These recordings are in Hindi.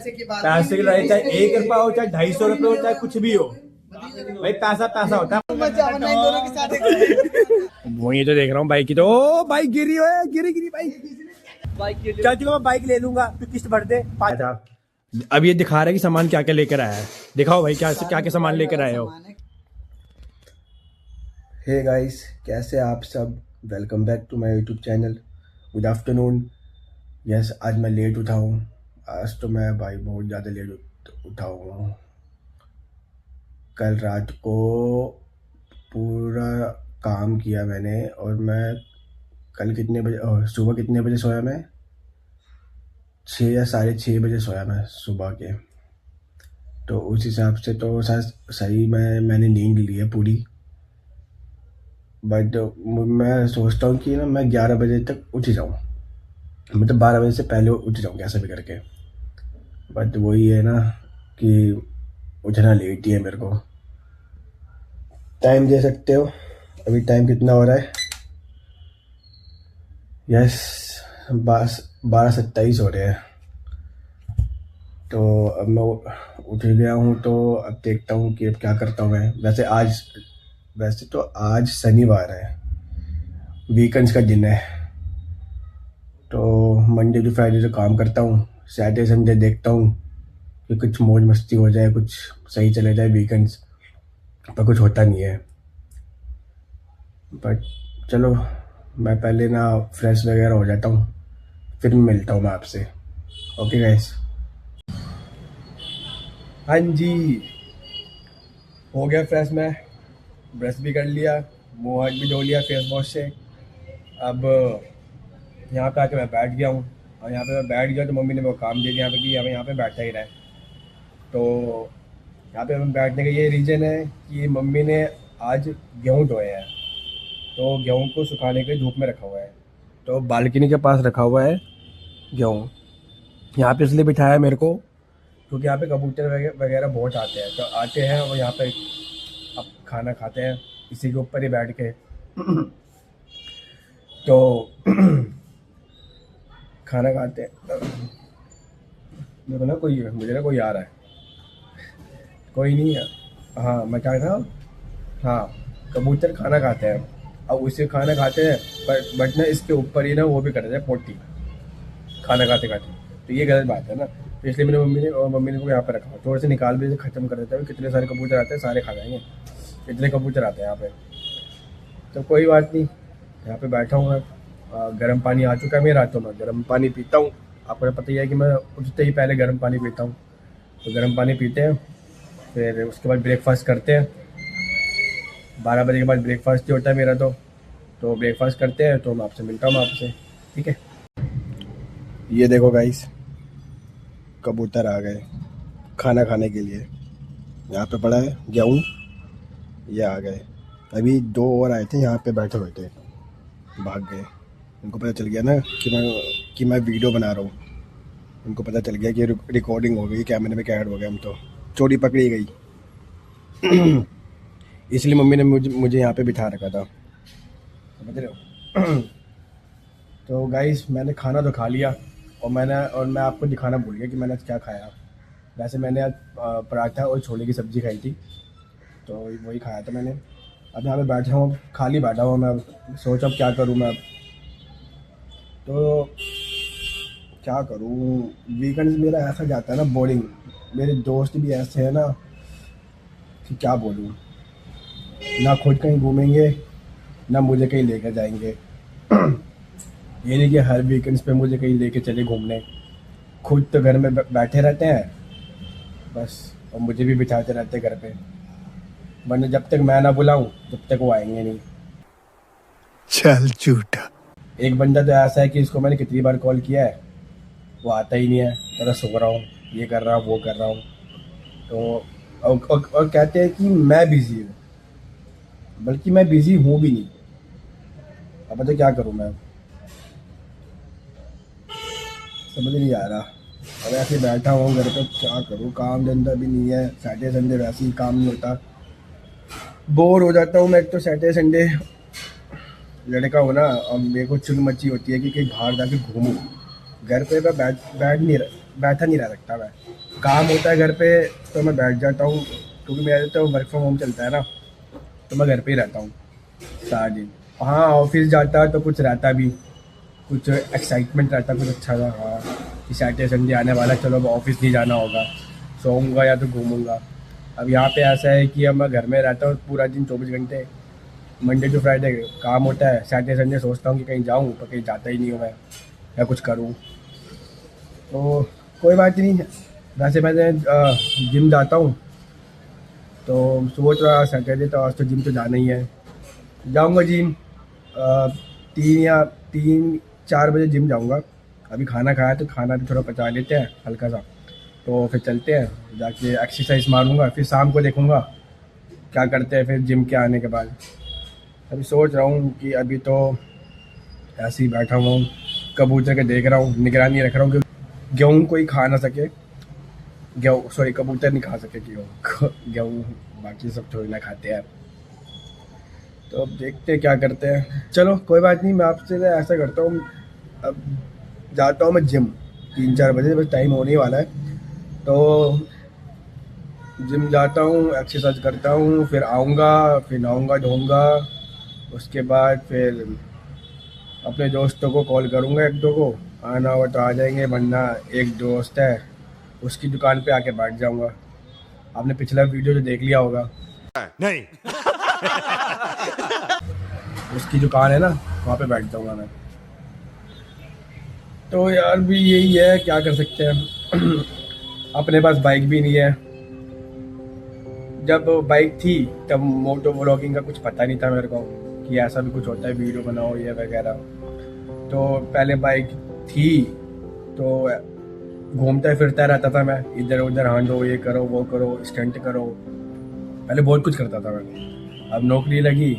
पैसे की लड़ाई चाहे 1 रुपया हो चाहे 250 रुपये हो चाहे कुछ भी हो, भाई पैसा पैसा होता है। वो ये तो देख रहा हूँ बाइक की, तो ओ बाइक गिरी है, गिरी बाइक। चल ठीक है, मैं बाइक ले लूंगा, तू किस्त भर दे। अब ये दिखा रहा है कि सामान क्या क्या लेकर आया है। दिखाओ भाई क्या क्या सामान लेकर आए हो। हे गाइस, कैसे आप सब। Welcome back to my YouTube channel. Good afternoon. Yes, आज मैं लेट उठा हूँ। आज तो मैं भाई बहुत ज़्यादा लेट उठा हुआ हूँ। कल रात को पूरा काम किया मैंने, और मैं कल कितने बजे सुबह कितने बजे सोया मैं? 6 या 6:30 बजे सोया मैं सुबह के। तो उस हिसाब से तो सही मैंने नींद ली है पूरी। बट मैं सोचता हूँ कि ना मैं 11 बजे तक उठ जाऊँ, मतलब 12 बजे से पहले उठ जाऊँ कैसे भी करके। बट वही है ना कि उठना लेट ही है मेरे को। टाइम दे सकते हो? अभी टाइम कितना हो रहा है? यस, 12:27 हो रहे हैं। तो अब मैं उठ गया हूँ, तो अब देखता हूँ कि अब क्या करता हूँ मैं। वैसे तो आज शनिवार है, वीकेंड्स का दिन है। तो मंडे टू फ्राइडे तो काम करता हूँ, सैटरडे संडे देखता हूँ कि कुछ मौज मस्ती हो जाए, कुछ सही चले जाए वीकेंड्स। पर कुछ होता नहीं है। बट चलो, मैं पहले ना फ्रेश वगैरह हो जाता हूँ, फिर मिलता हूँ मैं आपसे। Okay guys. हाँ जी, हो गया फ्रेश। मैं ब्रश भी कर लिया, मुँह हाथ भी धो लिया फेस वॉश से। अब यहाँ पे आके मैं बैठ गया हूँ, और यहाँ पे मैं बैठ गया तो मम्मी ने वो काम दे दिया यहाँ पे कि अब यहाँ पे बैठा ही रहे। तो यहाँ पे हमें बैठने का ये रीज़न है कि मम्मी ने आज गेहूँ ढोए हैं, तो गेहूँ को सुखाने के लिए धूप में रखा हुआ है। तो बालकनी के पास रखा हुआ है गेहूँ। यहाँ पे इसलिए बिठाया है मेरे को क्योंकि यहाँ पे कबूतर वगैरह बहुत आते हैं, तो आते हैं और यहाँ पे अब खाना खाते हैं इसी के ऊपर ही बैठ के। तो खाना खाते हैं। मेरे को ना मुझे ना कोई आ रहा है। कोई नहीं है। हाँ, मैं क्या था। हाँ, कबूतर खाना खाते हैं, अब उसे खाना खाते हैं। बट ना इसके ऊपर ही ना वो भी करते हैं पोटी खाना खाते खाते। तो ये गलत बात है ना। तो इसलिए मेरी मम्मी ने को यहाँ पे रखा। थोड़े से निकाल भी ख़त्म कर देते हैं। कितने सारे कबूतर आते हैं, सारे खा जाएंगे, इतने कबूतर आते हैं यहाँ पे। तो कोई बात नहीं, यहाँ पे बैठा हूँ मैं। गर्म पानी आ चुका है मेरा, तो मैं गर्म पानी पीता हूँ। आपको पता ही है कि मैं उठते ही पहले गर्म पानी पीता हूँ। तो गर्म पानी पीते हैं, फिर उसके बाद ब्रेकफास्ट करते हैं। 12 बजे के बाद ब्रेकफास्ट ही होता है मेरा। तो ब्रेकफास्ट करते हैं, तो मैं आपसे मिलता हूँ आपसे, ठीक है। ये देखो गाइस, कबूतर आ गए खाना खाने के लिए। यहाँ पे पड़ा है गेहूँ, ये आ गए। अभी 2 और आए थे, यहाँ पे बैठे हुए थे, भाग गए। उनको पता चल गया ना कि मैं वीडियो बना रहा हूँ। उनको पता चल गया कि रिकॉर्डिंग हो गई, कैमरे में कैद हो गया। हम तो चोरी पकड़ी गई। इसलिए मम्मी ने मुझे यहाँ पे बिठा रखा था, समझ रहे हो। तो गाइस, मैंने खाना तो खा लिया, और मैं आपको दिखाना भूल गया कि मैंने आज क्या खाया। वैसे मैंने आज पराठा और छोले की सब्ज़ी खाई थी, तो वही खाया था मैंने। अब यहाँ पे बैठा हूँ, खाली बैठा हूँ मैं। सोचा अब क्या करूँ मैं। तो क्या करूँ, वीकेंड्स मेरा ऐसा जाता है ना बोरिंग। मेरे दोस्त भी ऐसे हैं ना कि क्या बोलूँ, ना खुद कहीं घूमेंगे ना मुझे कहीं लेकर जाएंगे। ये नहीं कि हर वीकेंड्स पे मुझे कहीं लेके चले घूमने। खुद तो घर में बैठे रहते हैं बस, और मुझे भी बिठाते रहते हैं घर पे। वरना जब तक मैं ना बुलाऊं तब तक वो आएंगे नहीं। चल झूठा। एक बंदा तो ऐसा है कि इसको मैंने कितनी बार कॉल किया है, वो आता ही नहीं है। कहता सो रहा हूँ, ये कर रहा हूँ, वो कर रहा हूँ। तो और कहते हैं कि मैं बिज़ी हूँ, बल्कि मैं बिज़ी हूँ भी नहीं। अब तो क्या करूँ मैं, समझ नहीं आ रहा। अब ऐसे बैठा हूँ घर पे, क्या करूँ, काम धंधा भी नहीं है। सैटरडे संडे वैसे ही काम नहीं होता, बोर हो जाता हूँ मैं। एक तो सैटरडे संडे लड़का हो ना, और मेरे को चुल मची होती है कि कहीं बाहर जाके घूमूँ। घर पे मैं बैठा नहीं रह सकता मैं। काम होता है घर पे तो मैं बैठ जाता हूँ, क्योंकि मेरा तो वर्क फ्रॉम होम चलता है ना, तो मैं घर पे ही रहता हूँ सारा दिन। हाँ ऑफिस जाता तो कुछ रहता भी, कुछ एक्साइटमेंट रहता, कुछ अच्छा था हाँ कि सैटरडे संडे आने वाला, चलो अब ऑफिस नहीं जाना होगा, सोऊंगा या तो घूमूंगा। अब यहाँ पे ऐसा है कि अब मैं घर में रहता हूँ पूरा दिन 24 घंटे, मंडे टू फ्राइडे काम होता है, सैटरडे संडे सोचता हूँ कि कहीं जाऊँ पर कहीं जाता ही नहीं हूँ मैं, या कुछ करूँ। तो कोई बात नहीं। वैसे मैंने जिम जाता हूँ, तो सोच रहा सैटरडे तो आज तो जिम तो जाना ही है, जाऊँगा जिम। 3 या 4 बजे जिम जाऊँगा। अभी खाना खाया तो खाना भी थोड़ा पचा लेते हैं हल्का सा, तो फिर चलते हैं, जाके एक्सरसाइज मारूंगा, फिर शाम को देखूंगा क्या करते हैं फिर जिम के आने के बाद। अभी सोच रहा हूँ कि अभी तो ऐसे ही बैठा हुआ हूँ, कबूतर के देख रहा हूँ, निगरानी रख रहा हूँ कि गेहूँ कोई खा ना सके, गेहूँ सॉरी कबूतर नहीं खा सके गेहूँ गेहूँ, बाकी सब थोड़ी ना खाते हैं। तो अब देखते हैं क्या करते हैं। चलो कोई बात नहीं, मैं आपसे ऐसा करता हूँ, अब जाता हूँ मैं जिम 3-4 बजे, बस टाइम होने ही वाला है। तो जिम जाता हूँ, एक्सरसाइज करता हूँ, फिर आऊँगा, फिर नहाऊँगा धोऊँगा, उसके बाद फिर अपने दोस्तों को कॉल करूँगा, एक दो को आना हो तो आ जाएंगे, वरना एक दोस्त है उसकी दुकान पे आके बैठ जाऊँगा। आपने पिछला वीडियो जो देख लिया होगा, नहीं। उसकी दुकान है ना, वहाँ पे बैठ जाऊँगा मैं। तो यार भी यही है, क्या कर सकते हैं अपने पास बाइक भी नहीं है। जब बाइक थी तब मोटो व्लॉगिंग का कुछ पता नहीं था मेरे को कि ऐसा भी कुछ होता है, वीडियो बनाओ ये वगैरह। तो पहले बाइक थी तो घूमता फिरता रहता था मैं, इधर उधर, हांडो ये करो वो करो स्टंट करो, पहले बहुत कुछ करता था मैं। अब नौकरी लगी,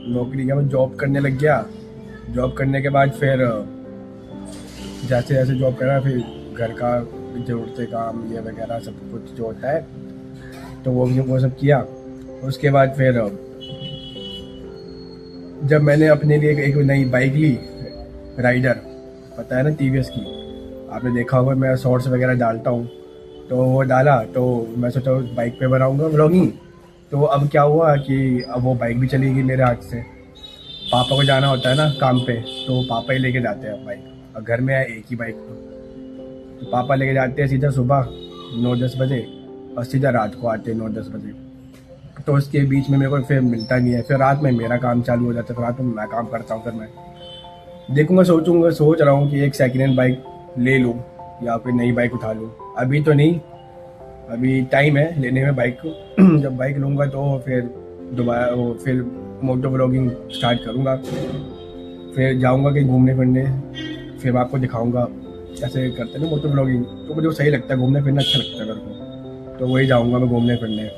नौकरी का मैं जॉब करने लग गया। जॉब करने के बाद फिर जैसे जैसे जॉब करा, फिर घर का ज़रूरतें काम ये वगैरह सब कुछ जो होता है, तो वो सब किया। उसके बाद फिर जब मैंने अपने लिए एक नई बाइक ली, राइडर, पता है ना टीवीएस की, आपने देखा होगा, मैं शॉर्ट्स वगैरह डालता हूँ, तो वो डाला तो मैं सोचा उस बाइक पे बनाऊँगा व्लॉगिंग। तो अब क्या हुआ कि अब वो बाइक भी चली गई मेरे हाथ से। पापा को जाना होता है ना काम पे, तो पापा ही लेके जाते हैं बाइक, और घर में है एक ही बाइक, तो पापा लेके जाते हैं सीधा सुबह 9-10 बजे और सीधा रात को आते हैं 9-10 बजे। तो उसके बीच में मेरे को फिर मिलता नहीं है, फिर रात में मेरा काम चालू हो जाता है, फिर रात में मैं काम करता हूँ। फिर मैं देखूंगा, सोच रहा हूँ कि एक सेकेंड हैंड बाइक ले लूँ या फिर नई बाइक उठा लूँ। अभी तो नहीं, अभी टाइम है लेने में बाइक को जब बाइक लूँगा तो फिर दोबारा वो फिर मोटो व्लॉगिंग स्टार्ट करूँगा, फिर जाऊँगा कहीं घूमने फिरने, फिर मैं आपको दिखाऊँगा कैसे करते हैं ना मोटो व्लॉगिंग। तो मुझे सही लगता है, घूमने फिरना अच्छा लगता है मेरे को, तो वही जाऊँगा मैं घूमने फिरने।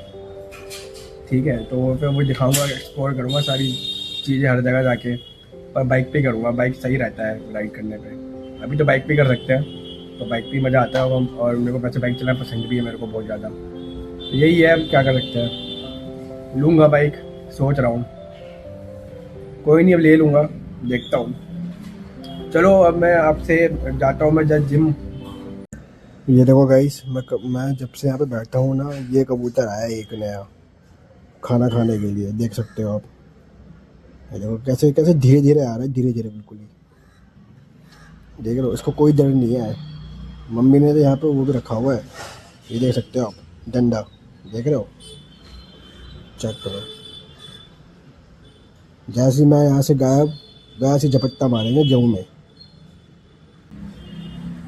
ठीक है, तो फिर वो दिखाऊँगा, एक्सप्लोर करूँगा सारी चीज़ें हर जगह जाके, पर बाइक पे करूँगा, बाइक सही रहता है राइड करने पे। अभी तो बाइक पे कर सकते हैं, तो बाइक पे मज़ा आता है, और मेरे को वैसे बाइक चलाना पसंद भी है मेरे को बहुत ज़्यादा। तो यही है, अब क्या कर सकते हैं, लूँगा बाइक, सोच रहा हूँ, कोई नहीं अब ले लूँगा, देखता हूँ। चलो अब मैं आपसे जाता हूँ मैं जब जिम। ये देखो गाइस, मैं जब से यहाँ पे बैठा हूँ ना, ये कबूतर आया एक नया खाना खाने के लिए, देख सकते हो आप। ये देखो कैसे कैसे धीरे धीरे आ रहा है, धीरे धीरे बिल्कुल ही, देख रहे हो, इसको कोई डर नहीं है। मम्मी ने तो यहाँ पे वो भी रखा हुआ है, ये देख सकते हो आप, डंडा, देख रहे हो, चेक करो। जैसे मैं यहाँ से गायब, वैसे झपट्टा मारेंगे गेहूँ में।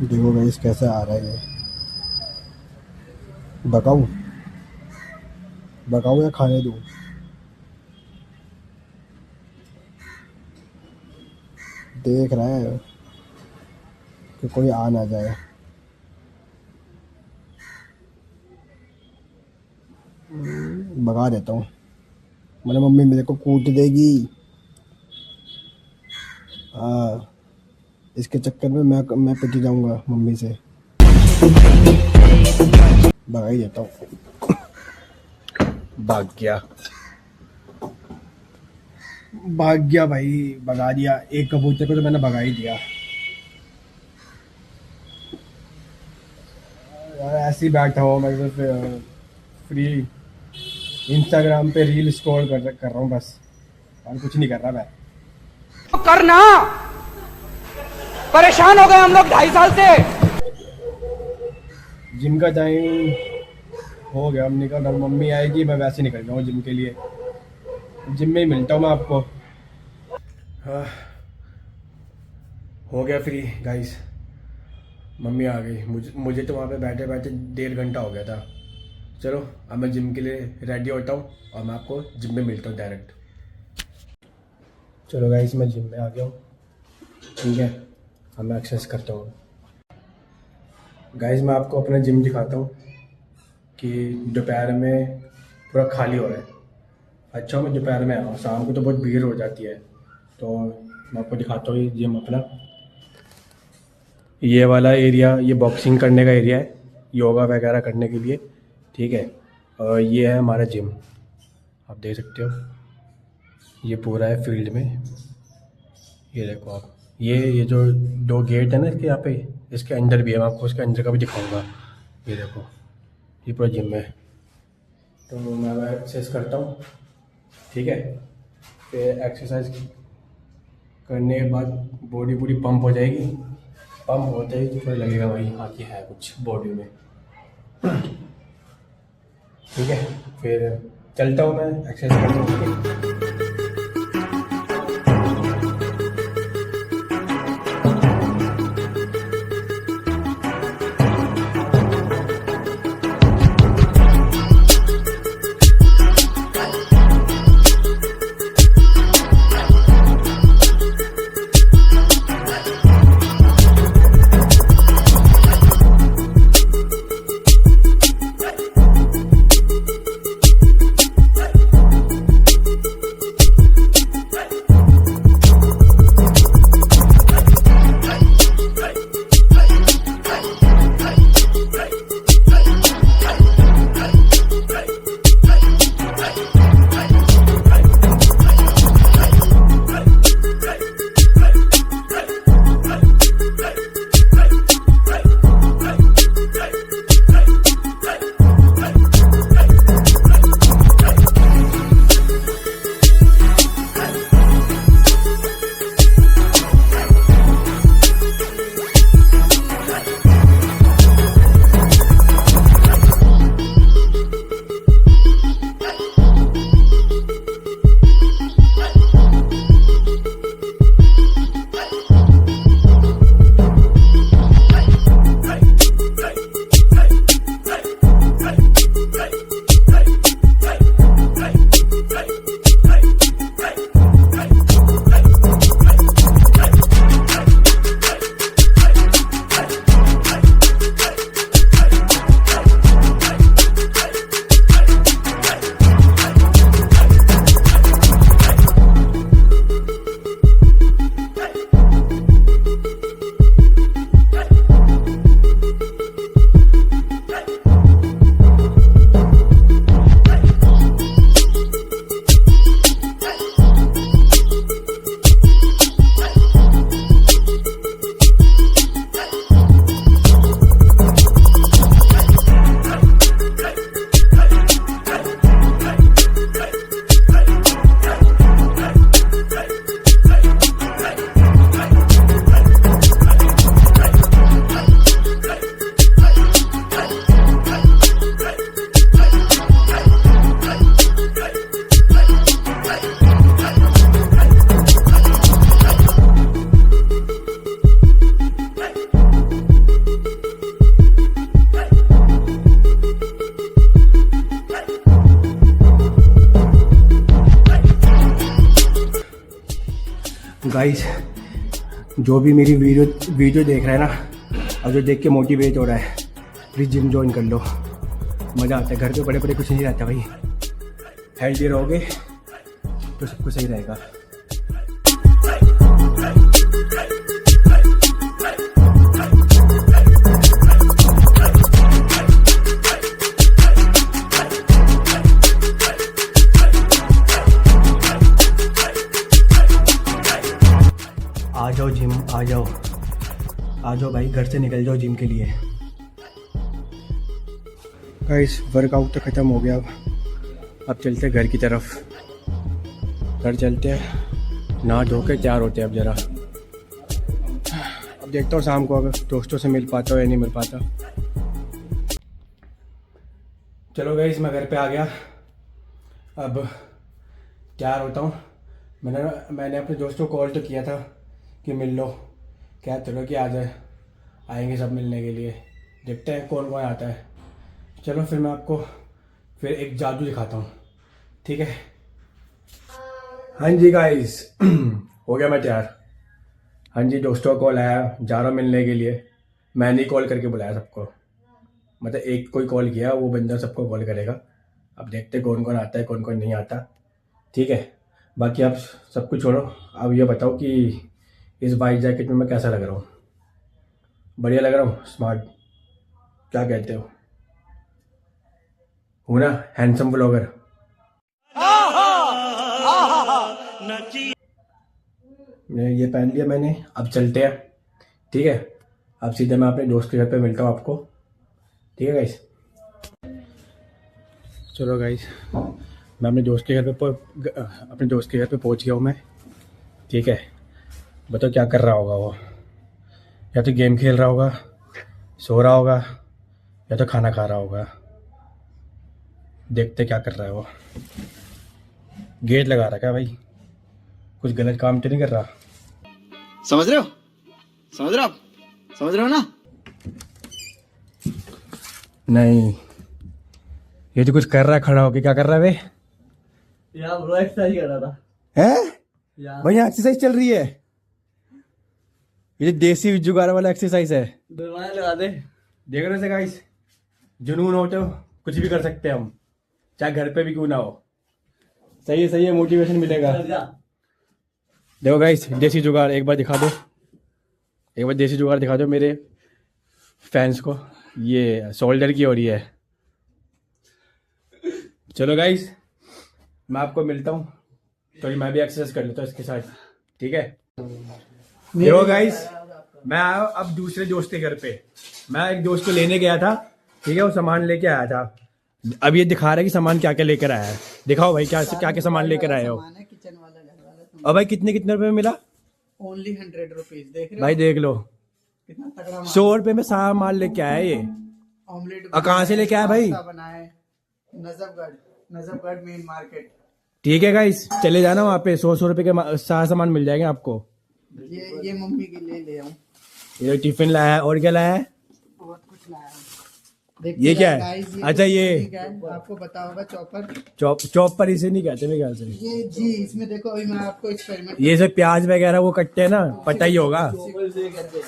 देखो गाइस कैसे आ रहा है ये, भगाऊँ भगाऊँ या खाने दूँ? देख रहा है कि कोई आ ना जाए। भगा देता हूँ, मैंने मम्मी मेरे को कूट देगी। हाँ, इसके चक्कर में मैं पिट जाऊंगा मम्मी से, भगा ही देता हूँ। भाग गया, भाग गया भाई, भगा दिया। एक कबूतर को तो मैंने भगा ही दिया। ऐसे ही बैठा हूँ मैं तो फ्री इंस्टाग्राम पे रील स्क्रॉल कर रहा हूँ बस, और कुछ नहीं कर रहा मैं। करना परेशान हो गए हम लोग 2.5 साल से। जिम का टाइम हो गया, हम निकल रहा हूँ, मम्मी आएगी मैं वैसे निकल जाऊँ जिम के लिए। जिम में ही मिलता हूँ मैं आपको। हाँ हो गया फ्री गाइस, मम्मी आ गई। मुझे तो वहाँ पे बैठे बैठे 1.5 घंटा हो गया था। चलो अब मैं जिम के लिए रेडी होता हूँ और मैं आपको जिम में मिलता हूँ डायरेक्ट। चलो गाइस मैं जिम में आ गया हूँ, ठीक है। अब मैं एक्सरसाइज करता हूँ। गाइस मैं आपको अपना जिम दिखाता हूँ कि दोपहर में पूरा खाली हो रहा है। अच्छा मैं दोपहर में आऊँ, शाम को तो बहुत भीड़ हो जाती है। तो मैं आपको दिखाता हूँ ये जिम अपना। ये वाला एरिया ये बॉक्सिंग करने का एरिया है, योगा वगैरह करने के लिए, ठीक है। और ये है हमारा जिम, आप देख सकते हो। ये पूरा है फील्ड में, ये देखो आप। ये जो 2 गेट है ना इसके यहाँ पे, इसके अंदर भी है, मैं आपको इसके अंदर का भी दिखाऊंगा। ये देखो ये पूरा जिम है। तो मैं एक्सरसाइज करता हूँ, ठीक है। फिर एक्सरसाइज करने के बाद बॉडी पूरी पंप हो जाएगी। पंप होते ही थोड़ा लगेगा भाई हाँ कि है कुछ बॉडी में, ठीक है। फिर चलता हूँ मैं एक्सरसाइज करने के। गाइस जो भी मेरी वीडियो देख रहा है ना और जो देख के मोटिवेट हो रहा है, प्लीज़ जिम ज्वाइन कर लो, मज़ा आता है। घर पे बड़े बड़े कुछ नहीं रहता भाई, हेल्दी रहोगे तो सब कुछ सही रहेगा। आ जाओ जिम, आ जाओ भाई, घर से निकल जाओ जिम के लिए। गाइस वर्कआउट तो ख़त्म हो गया। अब चलते हैं घर की तरफ। घर चलते हैं, नहा धो के तैयार होते हैं अब ज़रा। अब देखता हूँ शाम को अगर दोस्तों से मिल पाता हूँ या नहीं मिल पाता। चलो गाइस मैं घर पे आ गया। अब तैयार होता हूँ। मैंने अपने दोस्तों को कॉल तो किया था कि मिल लो, क्या चलो कि आ जाए, आएंगे सब मिलने के लिए। देखते हैं कौन कौन आता है। चलो फिर मैं आपको फिर एक जादू दिखाता हूँ, ठीक है। हाँ जी गाइस हो गया मैं तैयार। हाँ जी दोस्तों का कॉल आया, जा रहा हूँ मिलने के लिए। मैंने ही कॉल करके बुलाया सबको, मतलब एक कोई कॉल किया, वो बंदा सबको कॉल करेगा। अब देखते हैं कौन कौन आता है कौन कौन नहीं आता, ठीक है। बाकी आप सब कुछ छोड़ो, अब ये बताओ कि इस बाइक जैकेट में मैं कैसा लग रहा हूँ? बढ़िया लग रहा हूँ? स्मार्ट? क्या कहते हो? हूँ ना हैंडसम ब्लॉगर? ये पहन लिया मैंने, अब चलते हैं, ठीक है। अब सीधे मैं अपने दोस्त के घर पे मिलता हूँ आपको, ठीक है गाइस। चलो गाइस मैं अपने दोस्त के घर पे पहुँच गया हूँ मैं, ठीक है। बताओ क्या कर रहा होगा वो? या तो गेम खेल रहा होगा, सो रहा होगा, या तो खाना खा रहा होगा। देखते क्या कर रहा है वो। गेट लगा रखा है भाई, कुछ गलत काम तो नहीं कर रहा? समझ रहे हो? समझ रहे हो आप? समझ रहे हो ना? नहीं, ये तो कुछ कर रहा है खड़ा होके। क्या कर रहा है वे? यार ब्रो एक्सरसाइज कर रहा था हैं? भाई यहाँ एक्सरसाइज चल रही है। ये देसी जुगाड़ वाला एक्सरसाइज है। दरवाजा लगा दे। देख रहे थे गाइस, जुनून हो तो कुछ भी कर सकते हैं हम, चाहे घर पे भी क्यों ना हो। सही है मोटिवेशन मिलेगा। देखो गाइस देसी जुगाड़ एक बार दिखा दो मेरे फैंस को। ये शोल्डर की हो रही है। चलो गाइस मैं आपको मिलता हूँ, तो मैं भी एक्सरसाइज कर लेता हूँ इसके साथ, ठीक है। देखो गाइस मैं आया अब दूसरे दोस्त के घर पे। मैं एक दोस्त को लेने गया था, ठीक है, वो सामान लेके आया था। अब ये दिखा रहा है कि सामान क्या क्या लेकर आया है। दिखाओ भाई क्या क्या सामान लेकर आए हो। किचन वाला घर वाला अब भाई कितने रुपए में मिला? Only 100 rupees. देख रहे हो भाई देख लो, कितना तगड़ा 100 रुपए में सारा माल लेके आया ये। ऑमलेट और कहाँ से लेके आया भाई? बनाए नजफगढ़ मेन मार्केट। ठीक है गाइस चले जाना वहाँ पे, 100 रुपए के सारा सामान मिल जाएगा आपको। ये मम्मी के लिए ले आऊं। ये टिफिन लाया है, और क्या लाया है? बहुत कुछ लाया हूं। देखते ये क्या है? guys, अच्छा ये आपको पता होगा चॉपर। चॉपर इसे नहीं कहते मेरे ख्याल से। ये जी इसमें देखो अभी मैं आपको एक्सपेरिमेंट। ये सब प्याज वगैरह वो कटते हैं ना, पता ही होगा।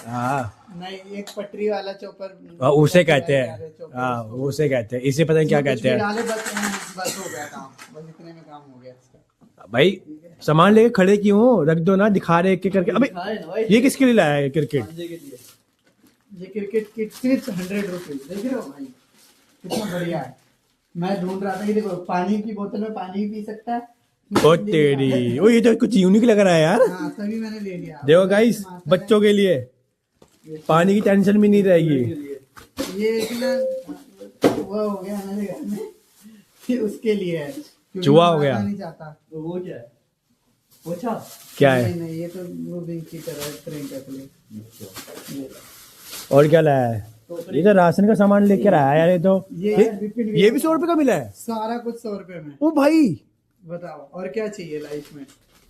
हाँ नहीं एक पटरी वाला चॉपर उसे कहते हैं, हाँ उसे कहते हैं। इसे पता नहीं क्या कहते हैं डाले बस हो गया काम, बस इतने में काम हो गया इसका। भाई। सामान लेके खड़े क्यों हो? रख दो ना, दिखा रहे एक करके। अबे ये किसके लिए लाया है क्रिकेट? ये क्रिकेट किट सिर्फ 100 रुपीज। देख रहे हो भाई कितना बढ़िया है। मैं ढूंढ रहा था कि देखो पानी की बोतल में पानी भी पी सकता है। ओ तेरी, ओ ये तो कुछ यूनिक लग रहा है यार। हाँ तभी मैंने ले लिया। देखो गाइस बच्चों के लिए पानी की टेंशन भी नहीं रहेगी। ये इतना वो हो गया मेरे घर में कि उसके लिए है, क्योंकि चूहा हो मैं गया। आता नहीं चाहता। तो वो क्या है? पोछा? क्या है? नहीं ये तो वो भी की तरह प्रियंका के लिए। और क्या लाया है? ये तो राशन का सामान लेकर आया यार। ये तो ये भी 100 रुपए का मिला है। सारा कुछ 100 रुपए में। ओ भाई बताओ और क्या चाहिए लाइफ में?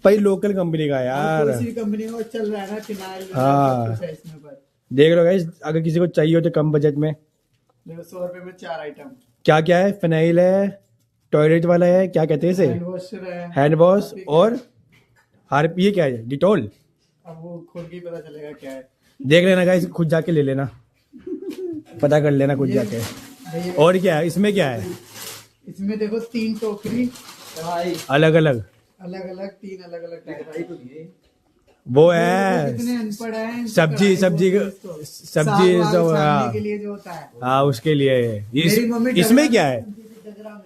भाई लोकल कंपनी का यार। किसी कंपनी में चल रहा है ना फिनाइल। हाँ। कुछ है इसमें पर देख लो गाइस, अगर किसी को चाहिए हो तो कम बजट में। देखो 100 रुपए में 4 आइटम। क्या क्या है? फिनाइल है, टॉयलेट वाला है, क्या कहते हैं इसे, हैंड वॉशर है, हैंड वॉश, और ये क्या है? डिटोल। अब वो खोल के ही पता चलेगा क्या है। देख लेना गाइस, खुद जाके ले लेना, पता कर लेना खुद जाके। भैया और क्या है इसमें? क्या है इसमें? देखो 3 टोकरी भाई अलग अलग 3 अलग अलग टाइप की। वो है कितने अनपढ़ हैं। सब्जी सब के लिए जो होता है। हाँ उसके लिए। मेरी मम्मी इसमें क्या है?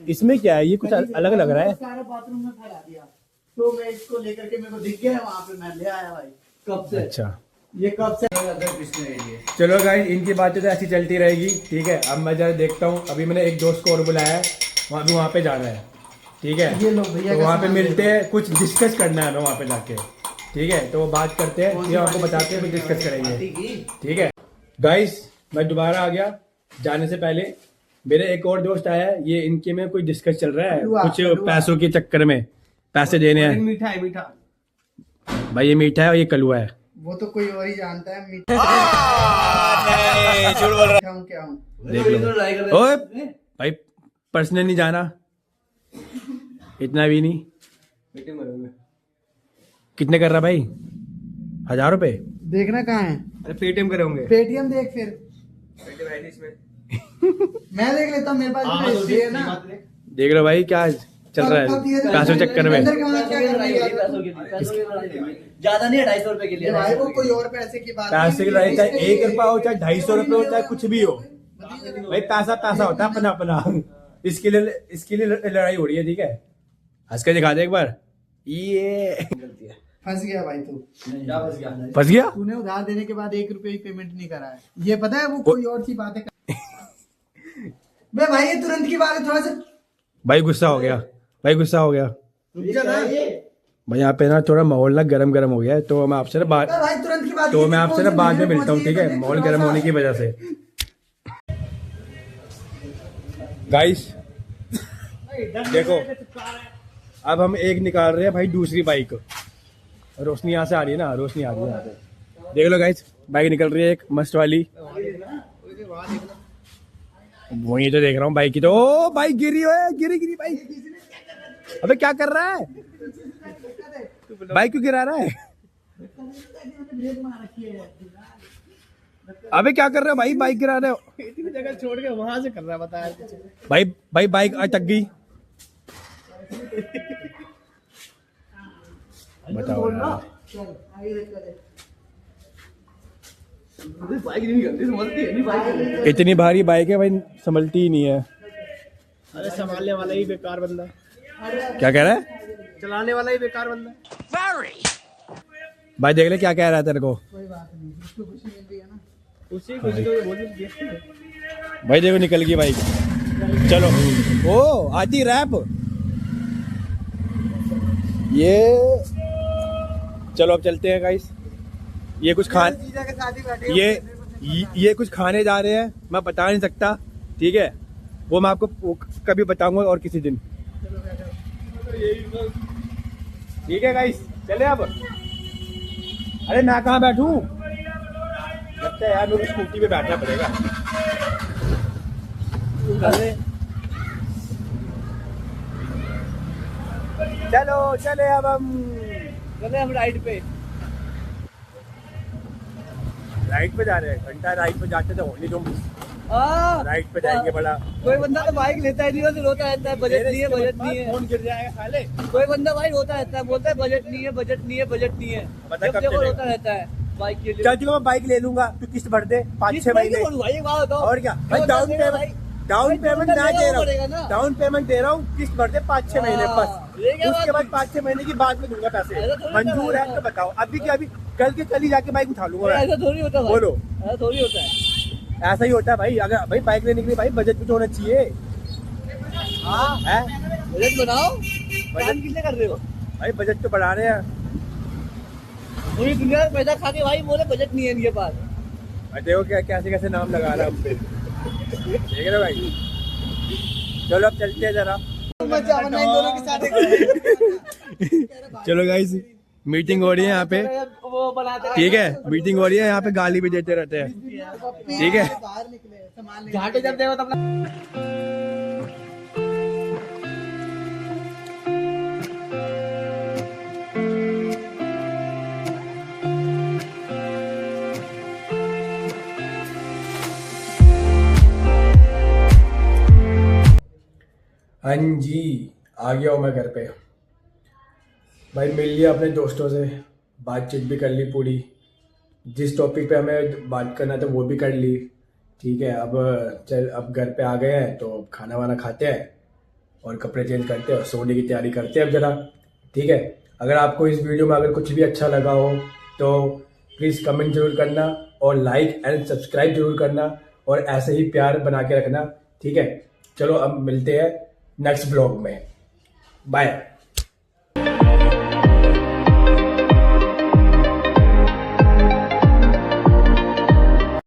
इसमें क्या है? ये कुछ अलग लग रहा है। सारा बाथरूम में फैला दिया तो मैं इसको लेकर के मेरे को दिख गया वहां पे, मैं ले आया भाई। कब से? अच्छा ये कब से चलो गाइस, इनकी बातें तो ऐसी चलती रहेगी, ठीक है। अब मैं जरा देखता हूँ, अभी मैंने एक दोस्त को और बुलाया है, वहाँ पे जाना है, ठीक है। ये लो भैया तो का वहाँ पे सामान मिलते ले लो। हैं, कुछ डिस्कस करना है हमें वहाँ पे जाके, ठीक है। तो वो बात करते हैं, ये आपको बताते हैं, फिर डिस्कस करेंगे, ठीक है। गाइस, मैं दोबारा आ गया। जाने से पहले मेरे एक और दोस्त आया है, ये इनके में कोई डिस्कस चल रहा है, कलुआ, कुछ कलुआ। पैसों के चक्कर में, पैसे देने हैं। मीठा है मीठा। भाई ये मीठा है और ये कलुआ है। वो तो कोई और ही जानता है मीठा हूँ क्या हूँ। देख लो। ओए भाई, पर्सनल नहीं जाना, इतना भी नहीं। मीठे मरोगे। कितने कर रहा भाई? 1000 रुपए? देखना कहाँ है? अरे पेटीएम करोगे? पेटीएम देख फिर। पेटीएम है नहीं इसमें। मैं देख लेता हूँ, मेरे पास भी हिस्ट्री है ना। देख लो भाई क्या चल रहा है पैसों के चक्कर में। अंदर के वहाँ क्या करने गया? ज्यादा नहीं है, 250 रुपए के लिए। भाई वो कोई और पैसे की बात पैसे की लड़ाई, चाहे 1 रुपया हो, चाहे 250 रुपये हो, चाहे कुछ भी हो, भाई पैसा पैसा होता है अपना अपना। इसके लिए लड़ाई हो रही है, ठीक है। हंस के दिखा दे एक बार। ये फंस गया भाई तू। फंस गया। तूने उधार देने के बाद 1 रुपये ही पेमेंट नहीं करा है, ये पता है। वो कोई और सी बात है। बे भाई ये तुरंत की बात है, थोड़ा सा भाई गुस्सा हो गया, भाई गुस्सा हो गया भाई। यहाँ पे ना थोड़ा माहौल ना गरम गरम हो गया है, तो मैं आपसे ना बात भाई तुरंत की बात। तो मैं आपसे ना बाद में मिलता हूँ, ठीक है। माहौल गर्म होने की वजह से। गाइस देखो, अब हम एक निकाल रहे हैं भाई, दूसरी बाइक। रोशनी यहाँ से आ रही है ना, रोशनी आ रही है यहाँ पे। देख लो गाइस, बाइक निकल रही है एक मस्त वाली। वही तो देख रहा हूँ बाइक की, तो ओ बाइक गिरी है, गिरी बाइक। अबे क्या कर रहा है? बाइक क्यों गिरा रहा है? अबे क्या कर रहे हो भाई, बाइक गिरा रहे हो? इतनी जगह छोड़ के वहां से कर रहा है, बता यार। भाई बाइक अटक गई। बताओ यार। बाइक नहीं करती, समझती है नहीं बाइक। इतनी भारी बाइक है भाई, संभलती ही नहीं है। अरे संभालने वाला ही बेकार बंदा, क्या कह रहा है? चलाने वाला ही बेकार बंदा। भाई देख ले क्या कह रहा है तेरे को। कोई बात नहीं, उसको खुशी मिल रही है ना। उसी कुछ तो बोल दिया। भाई देखो निकल गई बाइक। चलो ओ आती रैप ये। चलो अब चलते हैं गाइस। ये कुछ खान जीजा के साथ ही बैठे ये कुछ खाने जा रहे हैं, मैं बता नहीं सकता, ठीक है। वो मैं आपको कभी बताऊंगा और किसी दिन, ठीक है गाइस। चले अब। अरे मैं कहाँ बैठूं? लगता है यार मेरे को स्कूटी पे बैठना पड़ेगा। चलो चले अब हम राइड पे राइड पे जा रहे हैं। घंटा राइड पे जाते थे, होली तुम राइड पे जाएंगे बड़ा। कोई बंदा तो बाइक लेता है नहीं, तो रोता रहता है बजट नहीं है, बजट नहीं है। फोन गिर जाएगा साले। कोई बंदा भाई रोता रहता है, बोलता है बजट नहीं है, बजट नहीं है, बजट नहीं है। बता जब कब देखो चलेगा? रोता रहता है बाइक के लिए। चल चलो मैं बाइक ले लूंगा, तू किस्त भर दे 5-6 महीने। भाई एक बात बताओ, और क्या भाई, डाउन पेमेंट मैं दे रहा हूँ, डाउन पेमेंट दे रहा हूँ, किस्त भर दे 5-6 महीने बस। ये क्या उसके बात बाद 5-6 महीने की बाद में दूंगा पैसे। ऐसा थोड़ी मंजूर ना है तो बताओ। अभी क्या, अभी कल के कल ही जाके बाइक उठा लूंगा मैं। ऐसा थोड़ी होता है भाई। बोलो। ऐसा थोड़ी होता है। ऐसा ही होता है भाई। अगर भाई बाइक लेने के लिए भाई बजट भी तो होना चाहिए। हाँ है बजट बनाओ। प्लान कितने कर रहे हो? भाई, बजट तो बढ़ा रहे हैं। पूरी दुनिया में पैसा खा के भाई बोले बजट नहीं है इनके पास। भाई देखो क्या कैसे कैसे नाम लगा रहा है हम पे, देख रहे हो भाई। चलो अब चलते हैं जरा। दोनों के साथ चलो गाइस, मीटिंग हो रही है यहाँ पे, वो बनाते ठीक है। मीटिंग हो रही है यहाँ पे, गाली भी देते रहते हैं, ठीक है। बाहर निकले सामान लेके। घाटे जब देखो तब हाँ जी, आ गया हूँ मैं घर पे। भाई मिल लिया अपने दोस्तों से, बातचीत भी कर ली पूरी। जिस टॉपिक पे हमें बात करना था वो भी कर ली, ठीक है। अब घर पे आ गए हैं तो खाना वाना खाते हैं और कपड़े चेंज करते हैं और सोने की तैयारी करते हैं अब जरा, ठीक है। अगर आपको इस वीडियो में अगर कुछ भी अच्छा लगा हो तो प्लीज़ कमेंट जरूर करना और लाइक एंड सब्सक्राइब जरूर करना और ऐसे ही प्यार बना के रखना, ठीक है। चलो अब मिलते हैं नेक्स्ट ब्लॉग में, बाय।